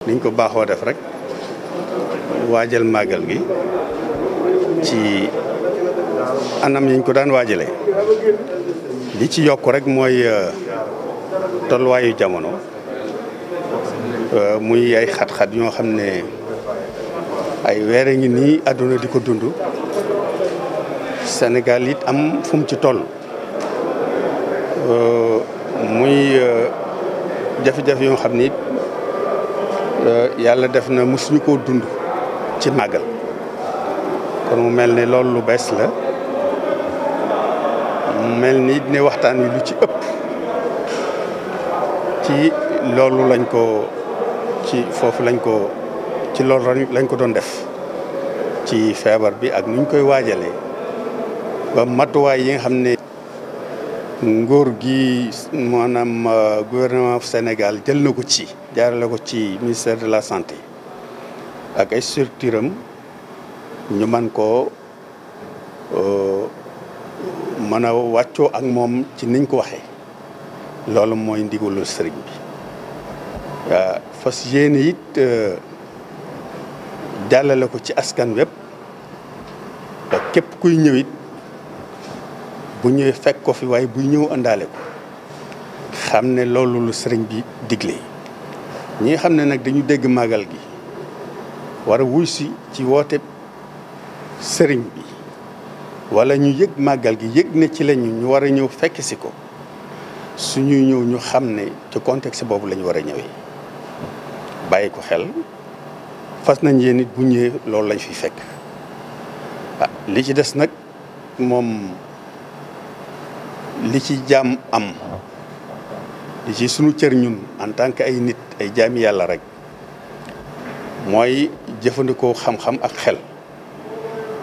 niñ ko baaxoo def rek waajal màggal gi ci anam yiñ ko daan waajalee li ci yokk rek mooy tolluwaayu jamono muy ay xat-xat yoo xam ne ay weer a ngi nii àdduna di ko dund Sénégal it am fu mu ci toll muy jafe-jafe yoo xam ni yàlla def na mosuñu koo dund ci màggal kon mu mel ne loolu lu bees la mu mel ni ne waxtaan wi lu ci ëpp ci loolu lañ ko ci foofu lañ ko ci loolu lañ ko doon def ci feebar bi ak nuñ koy waajalee ba matuwaay yi nga xam ne nguur gi maanaam gouvernement Sénégal jël na ko ci jaarale ko ci ministère de la santé ak ay structure am ñu man koo mën a wàccoo ak moom ci niñ ko waxee loolu mooy ndigalul sëriñ bi waa fas yéene it jàllale ko ci askan wépp ba képp kuy ñëw it bu ñëwee fekk ko fi waaye buy ñëw àndaale ko xam ne loolu lu sëriñ bi digle ñi nga xam ne nag dañu dégg màggal gi war a wuy si ci woote sëriñ bi wala ñu yëg màggal gi yëg ne ci lañu ñu war a ñëw fekk si ko suñuy ñëw ñu xam ne ci contexte boobu la ñu war a ñëwee bàyyi ko xel fas nañ yéen it bu ñëwee loolu lañ fi fekk li ci des nag moom li ci jaam am li ci sunu cër ñun en tant que ay nit ay jaami yàlla rek mooy jëfandikoo xam-xam ak xel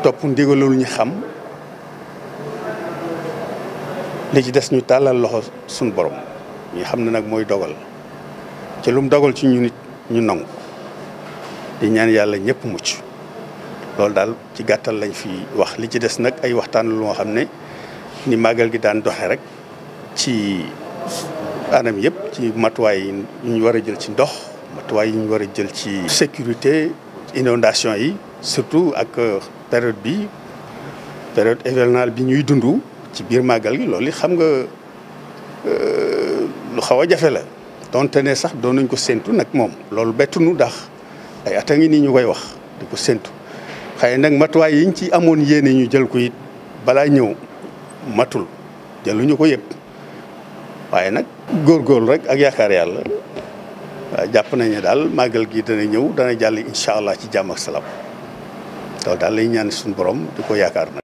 topp ndigalul ñu xam li ci des ñu tàllal loxo suñu borom ñi xam ne nag mooy dogal ci lu mu dogal ci ñu nit ñu nangu di ñaan yàlla ñëpp mucc loolu daal ci gàttal lañ fi wax li ci des nag ay waxtaan lu nga xam ne ni màggal gi daan doxe rek ci anam yëpp ci matuwaay yi ñu war a jël ci ndox matuwaay yi ñu war a jël ci sécurité inondation yi surtout ak période bi période hivernale bi ñuy dund ci biir màggal gi loolu xam nga lu xaw a jafe la donte ne sax doon nañ ko séntu nag moom loolu bettunu ndax ay at a ngi nii ñu koy wax di ko séntu xëy nag matuwaay yiñ ci amoon yéene ñu jël ko it balaa ñëw matul jëluñu ko yëpp waaye nag góorgóorlu rek ak yaakaar yàlla jàpp nañ ne daal màggal gi dana ñëw dana jàll incha allah ci jàmm ak salaam loolu daal lay ñaan suñu borom di ko yaakaar nag